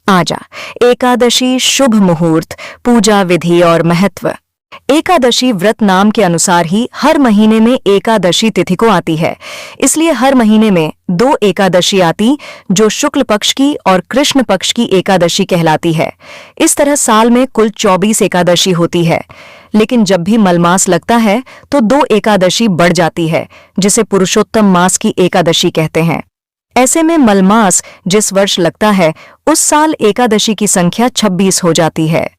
आजा, एकादशी शुभ मुहूर्त, पूजा विधि और महत्व। एकादशी व्रत नाम के अनुसार ही हर महीने में एकादशी तिथि को आती है, इसलिए हर महीने में 2 एकादशी आती जो शुक्ल पक्ष की और कृष्ण पक्ष की एकादशी कहलाती है। इस तरह साल में कुल 24 एकादशी होती है, लेकिन जब भी मलमास लगता है तो 2 एकादशी बढ़ जाती है, जिसे पुरुषोत्तम मास की एकादशी कहते हैं। ऐसे में मलमास जिस वर्ष लगता है उस साल एकादशी की संख्या 26 हो जाती है।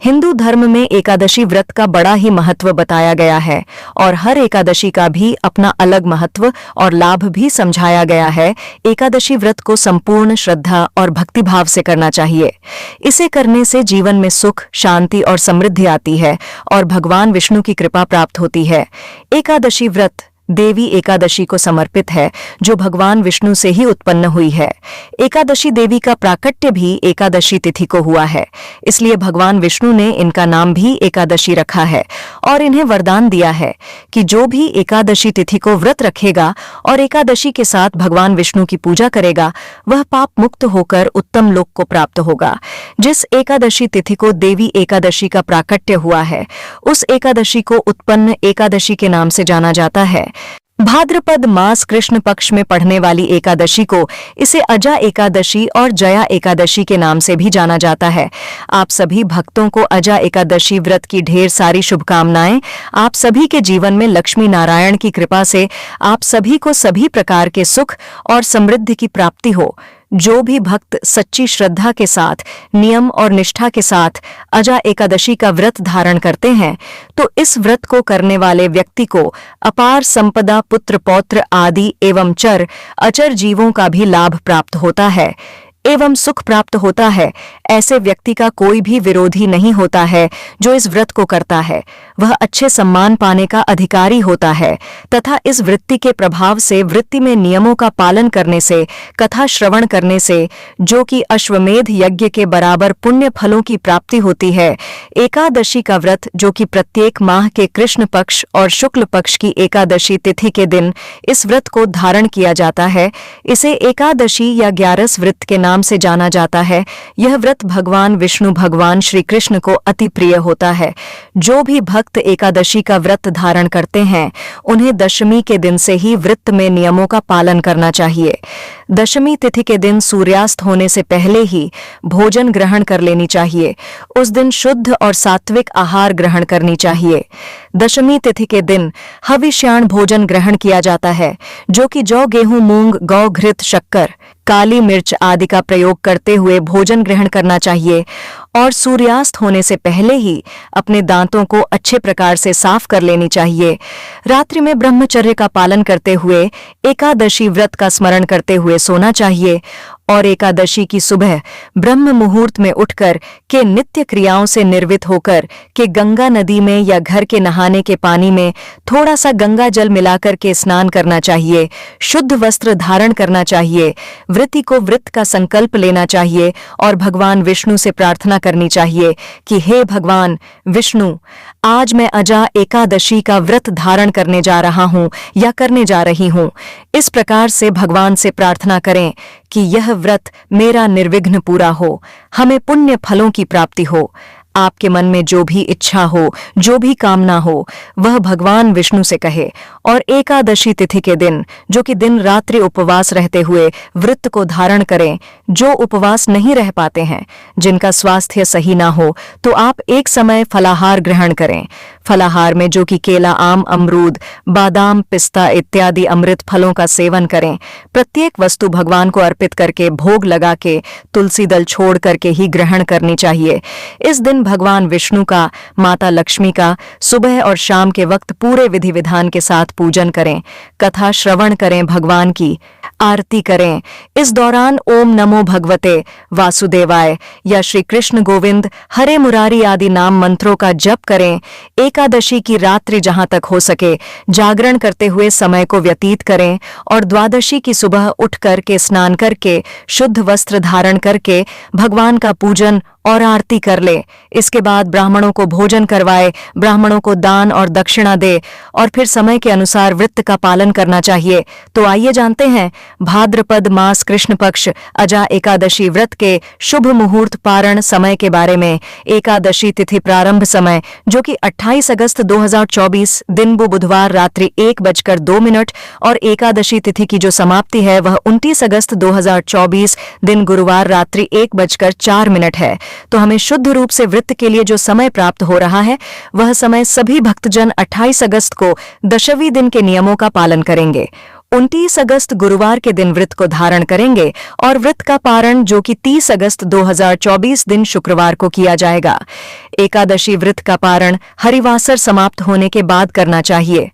हिंदू धर्म में एकादशी व्रत का बड़ा ही महत्व बताया गया है और हर एकादशी का भी अपना अलग महत्व और लाभ भी समझाया गया है। एकादशी व्रत को संपूर्ण श्रद्धा और भक्तिभाव से करना चाहिए। इसे करने से जीवन में सुख, शांति और समृद्धि आती है और भगवान विष्णु की कृपा प्राप्त होती है। एकादशी व्रत देवी एकादशी को समर्पित है, जो भगवान विष्णु से ही उत्पन्न हुई है। एकादशी देवी का प्राकट्य भी एकादशी तिथि को हुआ है, इसलिए भगवान विष्णु ने इनका नाम भी एकादशी रखा है और इन्हें वरदान दिया है कि जो भी एकादशी तिथि को व्रत रखेगा और एकादशी के साथ भगवान विष्णु की पूजा करेगा, वह पाप मुक्त होकर उत्तम लोक को प्राप्त होगा। जिस एकादशी तिथि को देवी एकादशी का प्राकट्य हुआ है, उस एकादशी को उत्पन्न एकादशी के नाम से जाना जाता है। भाद्रपद मास कृष्ण पक्ष में पढ़ने वाली एकादशी को इसे अजा एकादशी और जया एकादशी के नाम से भी जाना जाता है। आप सभी भक्तों को अजा एकादशी व्रत की ढेर सारी शुभकामनाएं। आप सभी के जीवन में लक्ष्मी नारायण की कृपा से आप सभी को सभी प्रकार के सुख और समृद्धि की प्राप्ति हो। जो भी भक्त सच्ची श्रद्धा के साथ, नियम और निष्ठा के साथ अजा एकादशी का व्रत धारण करते हैं, तो इस व्रत को करने वाले व्यक्ति को अपार संपदा, पुत्र पौत्र आदि एवं चर अचर जीवों का भी लाभ प्राप्त होता है एवं सुख प्राप्त होता है। ऐसे व्यक्ति का कोई भी विरोधी नहीं होता है जो इस व्रत को करता है। वह अच्छे सम्मान पाने का अधिकारी होता है तथा इस वृत्ति के प्रभाव से, वृत्ति में नियमों का पालन करने से, कथा श्रवण करने से, जो कि अश्वमेध यज्ञ के बराबर पुण्य फलों की प्राप्ति होती है। एकादशी का व्रत, जो कि प्रत्येक माह के कृष्ण पक्ष और शुक्ल पक्ष की एकादशी तिथि के दिन इस व्रत को धारण किया जाता है, इसे एकादशी या 11 व्रत के नाम से जाना जाता है। यह व्रत भगवान विष्णु, भगवान श्री कृष्ण को अति प्रिय होता है। जो भी भक्त एकादशी का व्रत धारण करते हैं, उन्हें दशमी के दिन से ही व्रत में नियमों का पालन करना चाहिए। दशमी तिथि के दिन सूर्यास्त होने से पहले ही भोजन ग्रहण कर लेनी चाहिए। उस दिन शुद्ध और सात्विक आहार ग्रहण करनी चाहिए। दशमी तिथि के दिन हविष्याण भोजन ग्रहण किया जाता है, जो कि जौ, गेहूं, मूंग, गौ घृत, शक्कर, काली मिर्च आदि का प्रयोग करते हुए भोजन ग्रहण करना चाहिए और सूर्यास्त होने से पहले ही अपने दांतों को अच्छे प्रकार से साफ कर लेनी चाहिए। रात्रि में ब्रह्मचर्य का पालन करते हुए एकादशी व्रत का स्मरण करते हुए सोना चाहिए और एकादशी की सुबह ब्रह्म मुहूर्त में उठकर के नित्य क्रियाओं से निर्वित होकर के गंगा नदी में या घर के नहाने के पानी में थोड़ा सा गंगा जल मिलाकर के स्नान करना चाहिए। शुद्ध वस्त्र धारण करना चाहिए। व्रती को व्रत का संकल्प लेना चाहिए और भगवान विष्णु से प्रार्थना करनी चाहिए कि हे भगवान विष्णु, आज मैं अजा एकादशी का व्रत धारण करने जा रहा हूँ या करने जा रही हूँ। इस प्रकार से भगवान से प्रार्थना करें कि यह व्रत मेरा निर्विघ्न पूरा हो, हमें पुण्य फलों की प्राप्ति हो। आपके मन में जो भी इच्छा हो, जो भी कामना हो, वह भगवान विष्णु से कहे और एकादशी तिथि के दिन, जो कि दिन रात्रि उपवास रहते हुए व्रत को धारण करें। जो उपवास नहीं रह पाते हैं, जिनका स्वास्थ्य सही ना हो, तो आप एक समय फलाहार ग्रहण करें। फलाहार में जो कि केला, आम, अमरूद, बादाम, पिस्ता इत्यादि अमृत फलों का सेवन करें। प्रत्येक वस्तु भगवान को अर्पित करके, भोग लगा के, तुलसी दल छोड़ करके ही ग्रहण करनी चाहिए। इस दिन भगवान विष्णु का, माता लक्ष्मी का सुबह और शाम के वक्त पूरे विधि विधान के साथ पूजन करें। कथा श्रवण करें, भगवान की आरती करें। इस दौरान ओम नमो भगवते वासुदेवाय या श्री कृष्ण गोविंद, हरे मुरारी आदि नाम मंत्रों का जप करें। एकादशी की रात्रि जहां तक हो सके जागरण करते हुए समय को व्यतीत करें और द्वादशी की सुबह उठ करके स्नान करके शुद्ध वस्त्र धारण करके भगवान का पूजन और आरती कर ले। इसके बाद ब्राह्मणों को भोजन करवाए, ब्राह्मणों को दान और दक्षिणा दे और फिर समय के अनुसार व्रत का पालन करना चाहिए। तो आइए जानते हैं भाद्रपद मास कृष्ण पक्ष अजा एकादशी व्रत के शुभ मुहूर्त पारण समय के बारे में। एकादशी तिथि प्रारंभ समय जो कि 28 अगस्त 2024 दिन बुधवार रात्रि 1:02 और एकादशी तिथि की जो समाप्ति है वह 29 अगस्त 2024 दिन गुरुवार रात्रि 1:04 है। तो हमें शुद्ध रूप से व्रत के लिए जो समय प्राप्त हो रहा है वह समय सभी भक्तजन 28 अगस्त को दशमी दिन के नियमों का पालन करेंगे। 29 अगस्त गुरुवार के दिन व्रत को धारण करेंगे और व्रत का पारण जो कि 30 अगस्त 2024 दिन शुक्रवार को किया जाएगा। एकादशी व्रत का पारण हरिवासर समाप्त होने के बाद करना चाहिए।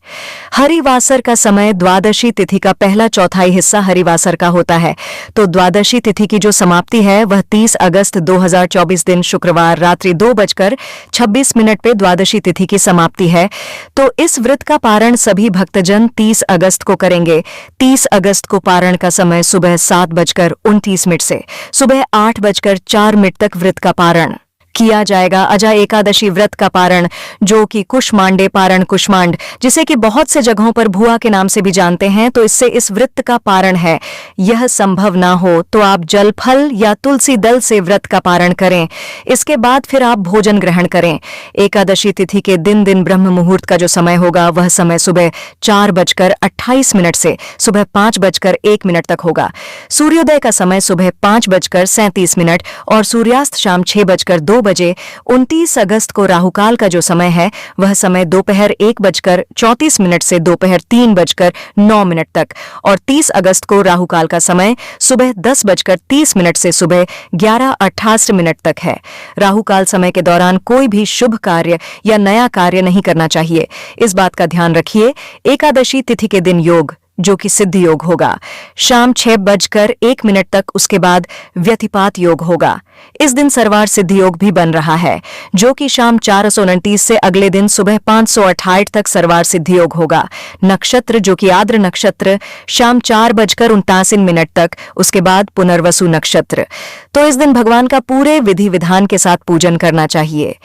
हरिवासर का समय द्वादशी तिथि का पहला चौथाई हिस्सा हरिवासर का होता है। तो द्वादशी तिथि की जो समाप्ति है वह 30 अगस्त 2024 दिन शुक्रवार रात्रि 2:26 पे द्वादशी तिथि की समाप्ति है। तो इस व्रत का पारण सभी भक्तजन 30 अगस्त को करेंगे। 30 अगस्त को पारण का समय सुबह 7:29 से सुबह 8:04 तक व्रत का पारण किया जाएगा। अजा एकादशी व्रत का पारण जो कि कुष्मांडे पारण कुष्मांड जिसे कि बहुत से जगहों पर भुआ के नाम से भी जानते हैं, तो इससे इस व्रत का पारण है। यह संभव ना हो तो आप जल फल या तुलसी दल से व्रत का पारण करें। इसके बाद फिर आप भोजन ग्रहण करें। एकादशी तिथि के दिन ब्रह्म मुहूर्त का जो समय होगा वह समय सुबह 4:28 से सुबह 5:01 तक होगा। सूर्योदय का समय सुबह 5:37 और सूर्यास्त शाम 6:02 बजे। 29 अगस्त को राहुकाल का जो समय है वह समय दोपहर 1:34 से दोपहर 3:09 तक और 30 अगस्त को राहुकाल का समय सुबह 10:30 से सुबह 11:28 तक है। राहुकाल समय के दौरान कोई भी शुभ कार्य या नया कार्य नहीं करना चाहिए। इस बात का ध्यान रखिए। एकादशी तिथि के दिन योग जो कि सिद्ध योग होगा शाम 6:01 तक, उसके बाद व्यतिपात योग होगा। इस दिन सरवार सिद्ध योग भी बन रहा है जो कि शाम 4:29 से अगले दिन सुबह 5:68 तक सरवार सिद्ध योग होगा। नक्षत्र जो कि आद्र नक्षत्र शाम 4:79 तक, उसके बाद पुनर्वसु नक्षत्र। तो इस दिन भगवान का पूरे विधि विधान के साथ पूजन करना चाहिए।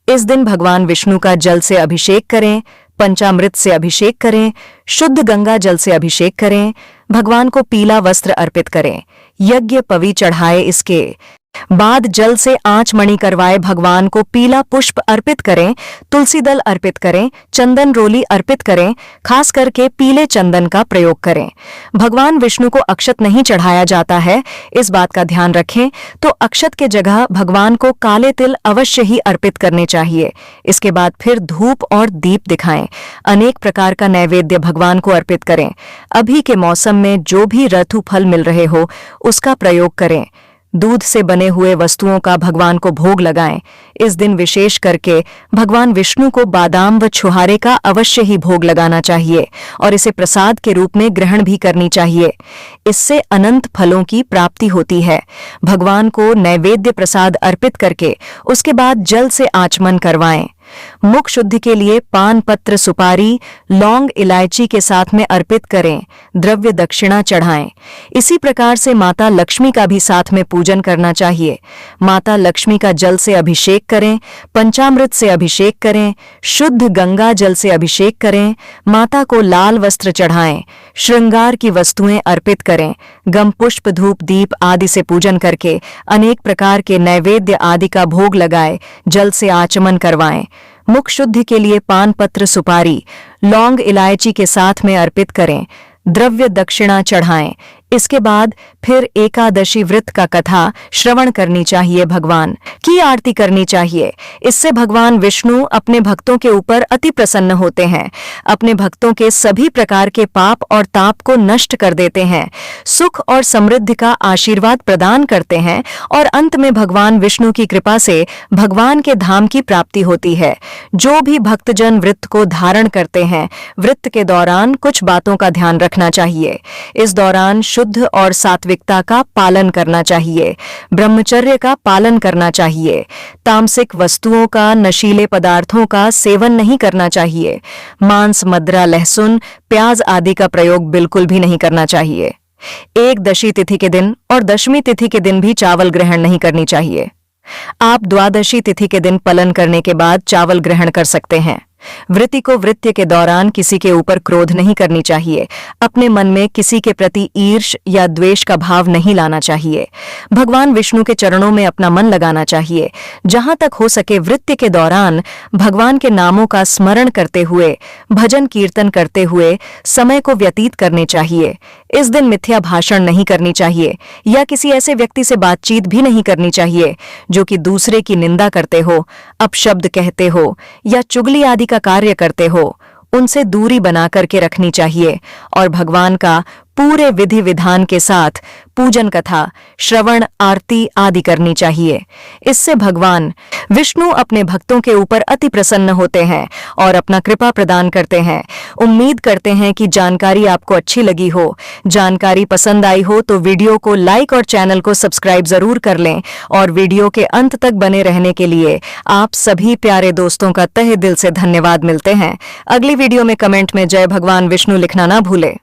इस दिन भगवान विष्णु का जल से अभिषेक करें, पंचामृत से अभिषेक करें, शुद्ध गंगा जल से अभिषेक करें, भगवान को पीला वस्त्र अर्पित करें, यज्ञ पवी चढ़ाए, इसके बाद जल से आचमणि करवाए, भगवान को पीला पुष्प अर्पित करें, तुलसी दल अर्पित करें, चंदन रोली अर्पित करें, खास करके पीले चंदन का प्रयोग करें। भगवान विष्णु को अक्षत नहीं चढ़ाया जाता है, इस बात का ध्यान रखें। तो अक्षत के जगह भगवान को काले तिल अवश्य ही अर्पित करने चाहिए। इसके बाद फिर धूप और दीप दिखाएं, अनेक प्रकार का नैवेद्य भगवान को अर्पित करें। अभी के मौसम में जो भी ऋतु फल मिल रहे हो उसका प्रयोग करें। दूध से बने हुए वस्तुओं का भगवान को भोग लगाएं। इस दिन विशेष करके भगवान विष्णु को बादाम व छुहारे का अवश्य ही भोग लगाना चाहिए और इसे प्रसाद के रूप में ग्रहण भी करनी चाहिए। इससे अनंत फलों की प्राप्ति होती है। भगवान को नैवेद्य प्रसाद अर्पित करके उसके बाद जल से आचमन करवाएं। मुख शुद्धि के लिए पान पत्र, सुपारी, लौंग, इलायची के साथ में अर्पित करें, द्रव्य दक्षिणा चढ़ाएं। इसी प्रकार से माता लक्ष्मी का भी साथ में पूजन करना चाहिए। माता लक्ष्मी का जल से अभिषेक करें, पंचामृत से अभिषेक करें, शुद्ध गंगा जल से अभिषेक करें, माता को लाल वस्त्र चढ़ाएं, श्रृंगार की वस्तुएं अर्पित करें, गम पुष्प धूप दीप आदि से पूजन करके अनेक प्रकार के नैवेद्य आदि का भोग लगाए, जल से आचमन करवाएं। मुख शुद्धि के लिए पान पत्र, सुपारी, लौंग, इलायची के साथ में अर्पित करें, द्रव्य दक्षिणा चढ़ाएं। इसके बाद फिर एकादशी व्रत का कथा श्रवण करनी चाहिए, भगवान की आरती करनी चाहिए। इससे भगवान विष्णु अपने भक्तों के ऊपर अति प्रसन्न होते हैं, अपने भक्तों के सभी प्रकार के पाप और ताप को नष्ट कर देते हैं, सुख और समृद्धि का आशीर्वाद प्रदान करते हैं और अंत में भगवान विष्णु की कृपा से भगवान के धाम की प्राप्ति होती है। जो भी भक्तजन व्रत को धारण करते हैं, व्रत के दौरान कुछ बातों का ध्यान रखना चाहिए। इस दौरान शुद्ध और सात्विकता का पालन करना चाहिए, ब्रह्मचर्य का पालन करना चाहिए, तामसिक वस्तुओं का, नशीले पदार्थों का सेवन नहीं करना चाहिए, मांस, मदिरा, लहसुन, प्याज आदि का प्रयोग बिल्कुल भी नहीं करना चाहिए। एकदशी तिथि के दिन और दशमी तिथि के दिन भी चावल ग्रहण नहीं करनी चाहिए। आप द्वादशी तिथि के दिन पलन करने के बाद चावल ग्रहण कर सकते हैं। वृत्ति को वृत्य के दौरान किसी के ऊपर क्रोध नहीं करनी चाहिए। अपने मन में किसी के प्रति ईर्ष या द्वेष का भाव नहीं लाना चाहिए। भगवान विष्णु के चरणों में अपना मन लगाना चाहिए। जहां तक हो सके वृत्य के दौरान भगवान के नामों का स्मरण करते हुए, भजन कीर्तन करते हुए समय को व्यतीत करने चाहिए। इस दिन मिथ्या भाषण नहीं करनी चाहिए या किसी ऐसे व्यक्ति से बातचीत भी नहीं करनी चाहिए जो कि दूसरे की निंदा करते हो, अपशब्द कहते हो या चुगली आदि का कार्य करते हो। उनसे दूरी बना करके रखनी चाहिए और भगवान का पूरे विधि विधान के साथ पूजन कथा, श्रवण, आरती आदि करनी चाहिए। इससे भगवान विष्णु अपने भक्तों के ऊपर अति प्रसन्न होते हैं और अपना कृपा प्रदान करते हैं। उम्मीद करते हैं कि जानकारी आपको अच्छी लगी हो। जानकारी पसंद आई हो तो वीडियो को लाइक और चैनल को सब्सक्राइब जरूर कर लें और वीडियो के अंत तक बने रहने के लिए आप सभी प्यारे दोस्तों का तहे दिल से धन्यवाद। मिलते हैं अगली वीडियो में। कमेंट में जय भगवान विष्णु लिखना ना भूले।